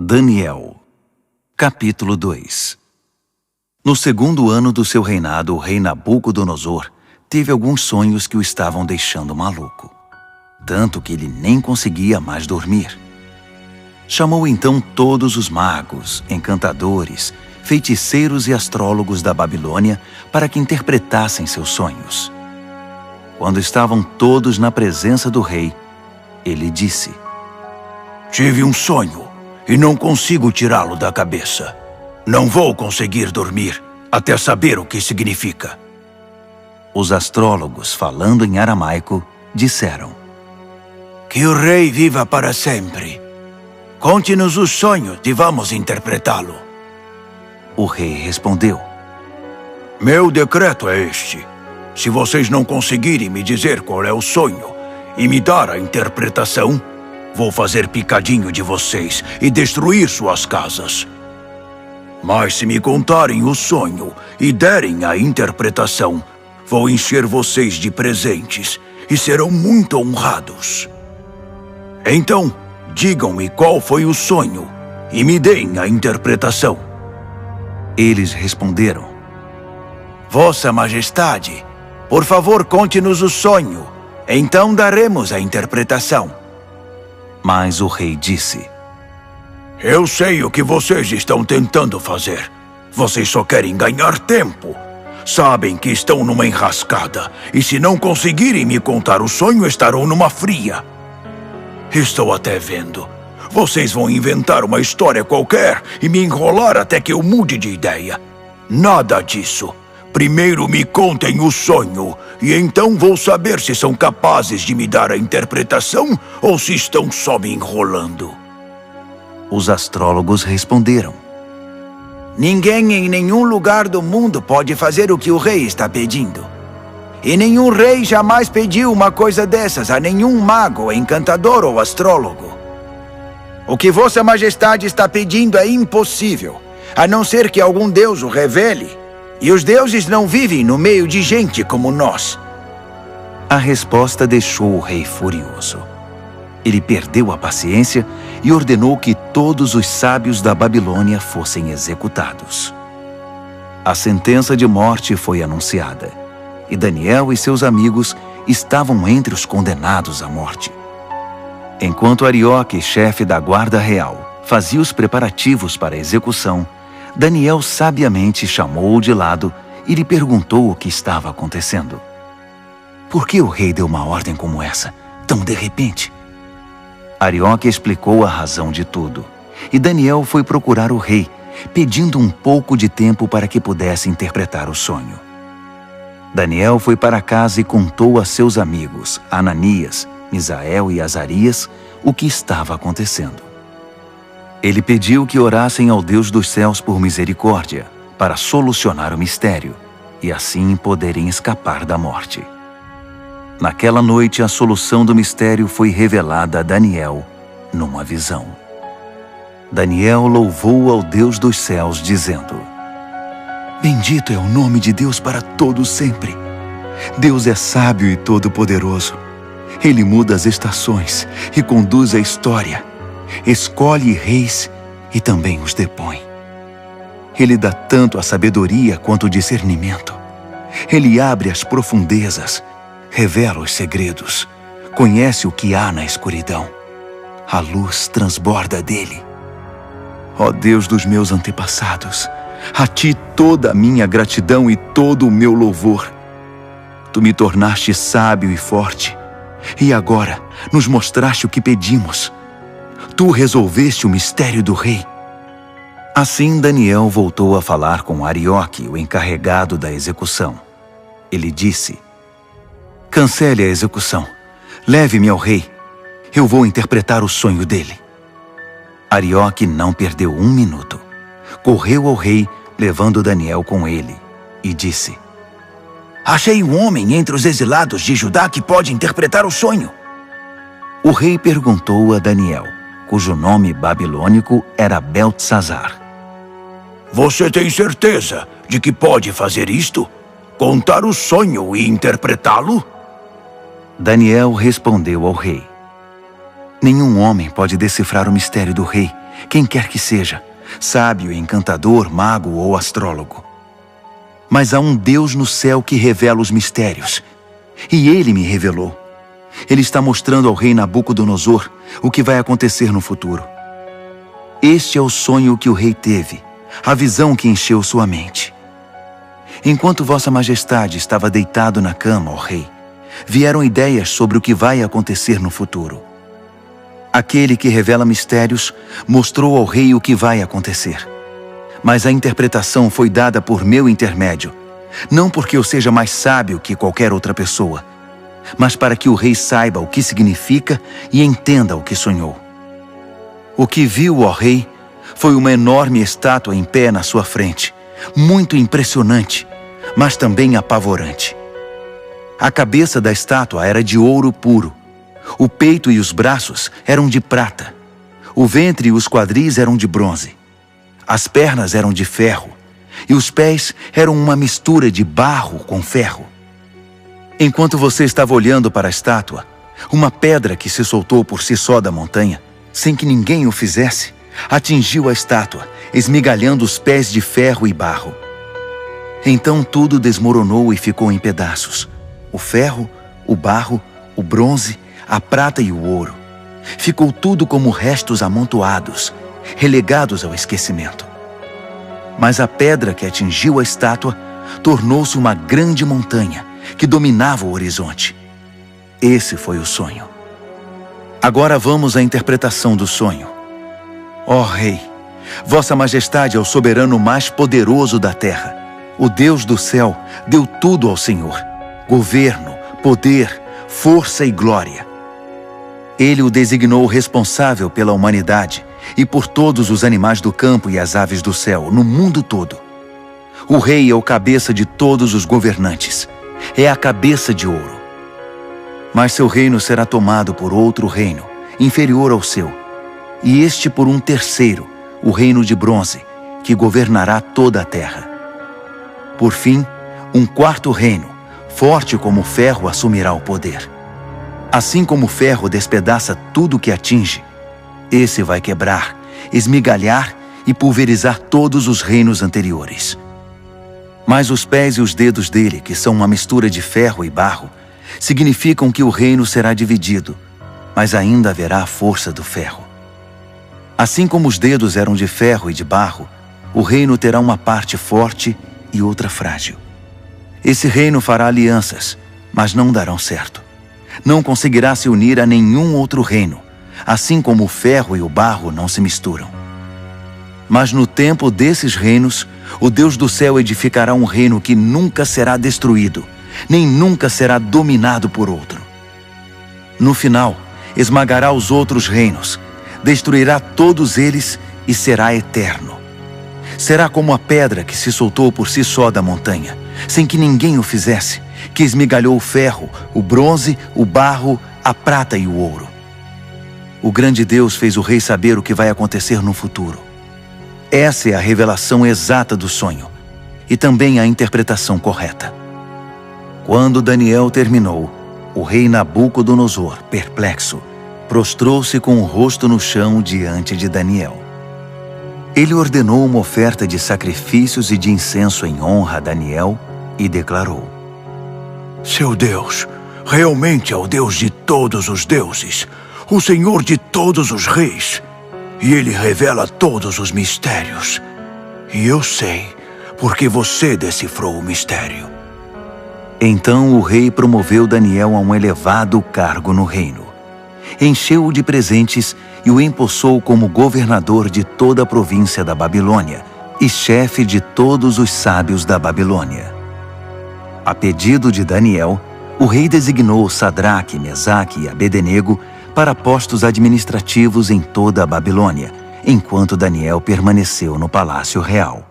Daniel, capítulo 2. No segundo ano do seu reinado, o rei Nabucodonosor teve alguns sonhos que o estavam deixando maluco, tanto que ele nem conseguia mais dormir. Chamou então todos os magos, encantadores, feiticeiros e astrólogos da Babilônia para que interpretassem seus sonhos. Quando estavam todos na presença do rei, ele disse: Tive um sonho e não consigo tirá-lo da cabeça. Não vou conseguir dormir até saber o que significa. Os astrólogos, falando em aramaico, disseram: Que o rei viva para sempre. Conte-nos os sonhos e vamos interpretá-lo. O rei respondeu: Meu decreto é este. Se vocês não conseguirem me dizer qual é o sonho e me dar a interpretação, vou fazer picadinho de vocês e destruir suas casas. Mas se me contarem o sonho e derem a interpretação, vou encher vocês de presentes e serão muito honrados. Então, digam-me qual foi o sonho e me deem a interpretação. Eles responderam: Vossa Majestade, por favor, conte-nos o sonho, então daremos a interpretação. Mas o rei disse: Eu sei o que vocês estão tentando fazer. Vocês só querem ganhar tempo. Sabem que estão numa enrascada, e se não conseguirem me contar o sonho, estarão numa fria. Estou até vendo. Vocês vão inventar uma história qualquer e me enrolar até que eu mude de ideia. Nada disso. Primeiro me contem o sonho, e então vou saber se são capazes de me dar a interpretação ou se estão só me enrolando. Os astrólogos responderam: Ninguém em nenhum lugar do mundo pode fazer o que o rei está pedindo. E nenhum rei jamais pediu uma coisa dessas a nenhum mago, encantador ou astrólogo. O que Vossa Majestade está pedindo é impossível, a não ser que algum deus o revele. E os deuses não vivem no meio de gente como nós. A resposta deixou o rei furioso. Ele perdeu a paciência e ordenou que todos os sábios da Babilônia fossem executados. A sentença de morte foi anunciada, e Daniel e seus amigos estavam entre os condenados à morte. Enquanto Arioque, chefe da guarda real, fazia os preparativos para a execução, Daniel sabiamente chamou-o de lado e lhe perguntou o que estava acontecendo. Por que o rei deu uma ordem como essa, tão de repente? Arioque explicou a razão de tudo, e Daniel foi procurar o rei, pedindo um pouco de tempo para que pudesse interpretar o sonho. Daniel foi para casa e contou a seus amigos, Ananias, Misael e Azarias, o que estava acontecendo. Ele pediu que orassem ao Deus dos céus por misericórdia, para solucionar o mistério, e assim poderem escapar da morte. Naquela noite, a solução do mistério foi revelada a Daniel numa visão. Daniel louvou ao Deus dos céus, dizendo: Bendito é o nome de Deus para todo sempre. Deus é sábio e todo-poderoso. Ele muda as estações e conduz a história. Escolhe reis e também os depõe. Ele dá tanto a sabedoria quanto o discernimento. Ele abre as profundezas, revela os segredos, conhece o que há na escuridão. A luz transborda dele. Ó Deus dos meus antepassados, a ti toda a minha gratidão e todo o meu louvor. Tu me tornaste sábio e forte, e agora nos mostraste o que pedimos. Tu resolveste o mistério do rei. Assim Daniel voltou a falar com Arioque, o encarregado da execução. Ele disse: Cancele a execução. Leve-me ao rei. Eu vou interpretar o sonho dele. Arioque não perdeu um minuto. Correu ao rei, levando Daniel com ele, e disse: Achei um homem entre os exilados de Judá que pode interpretar o sonho. O rei perguntou a Daniel, cujo nome babilônico era Beltesazar: Você tem certeza de que pode fazer isto? Contar o sonho e interpretá-lo? Daniel respondeu ao rei: Nenhum homem pode decifrar o mistério do rei, quem quer que seja, sábio, encantador, mago ou astrólogo. Mas há um Deus no céu que revela os mistérios. E ele me revelou. Ele está mostrando ao rei Nabucodonosor o que vai acontecer no futuro. Este é o sonho que o rei teve, a visão que encheu sua mente. Enquanto Vossa Majestade estava deitado na cama, ó rei, vieram ideias sobre o que vai acontecer no futuro. Aquele que revela mistérios mostrou ao rei o que vai acontecer. Mas a interpretação foi dada por meu intermédio, não porque eu seja mais sábio que qualquer outra pessoa, mas para que o rei saiba o que significa e entenda o que sonhou. O que viu, ó rei, foi uma enorme estátua em pé na sua frente, muito impressionante, mas também apavorante. A cabeça da estátua era de ouro puro. O peito e os braços eram de prata. O ventre e os quadris eram de bronze. As pernas eram de ferro. E os pés eram uma mistura de barro com ferro. Enquanto você estava olhando para a estátua, uma pedra que se soltou por si só da montanha, sem que ninguém o fizesse, atingiu a estátua, esmigalhando os pés de ferro e barro. Então tudo desmoronou e ficou em pedaços. O ferro, o barro, o bronze, a prata e o ouro. Ficou tudo como restos amontoados, relegados ao esquecimento. Mas a pedra que atingiu a estátua tornou-se uma grande montanha que dominava o horizonte. Esse foi o sonho. Agora vamos à interpretação do sonho. Ó rei, Vossa Majestade é o soberano mais poderoso da terra. O Deus do céu deu tudo ao Senhor: governo, poder, força e glória. Ele o designou responsável pela humanidade e por todos os animais do campo e as aves do céu, no mundo todo. O rei é o cabeça de todos os governantes. É a cabeça de ouro. Mas seu reino será tomado por outro reino, inferior ao seu, e este por um terceiro, o reino de bronze, que governará toda a terra. Por fim, um quarto reino, forte como o ferro, assumirá o poder. Assim como o ferro despedaça tudo que atinge, esse vai quebrar, esmigalhar e pulverizar todos os reinos anteriores. Mas os pés e os dedos dele, que são uma mistura de ferro e barro, significam que o reino será dividido, mas ainda haverá a força do ferro. Assim como os dedos eram de ferro e de barro, o reino terá uma parte forte e outra frágil. Esse reino fará alianças, mas não darão certo. Não conseguirá se unir a nenhum outro reino, assim como o ferro e o barro não se misturam. Mas no tempo desses reinos, o Deus do céu edificará um reino que nunca será destruído, nem nunca será dominado por outro. No final, esmagará os outros reinos, destruirá todos eles e será eterno. Será como a pedra que se soltou por si só da montanha, sem que ninguém o fizesse, que esmigalhou o ferro, o bronze, o barro, a prata e o ouro. O grande Deus fez o rei saber o que vai acontecer no futuro. Essa é a revelação exata do sonho, e também a interpretação correta. Quando Daniel terminou, o rei Nabucodonosor, perplexo, prostrou-se com o rosto no chão diante de Daniel. Ele ordenou uma oferta de sacrifícios e de incenso em honra a Daniel e declarou: Seu Deus realmente é o Deus de todos os deuses, o Senhor de todos os reis, e Ele revela todos os mistérios. E eu sei, porque você decifrou o mistério. Então o rei promoveu Daniel a um elevado cargo no reino. Encheu-o de presentes e o empossou como governador de toda a província da Babilônia e chefe de todos os sábios da Babilônia. A pedido de Daniel, o rei designou Sadraque, Mesaque e Abednego para postos administrativos em toda a Babilônia, enquanto Daniel permaneceu no palácio real.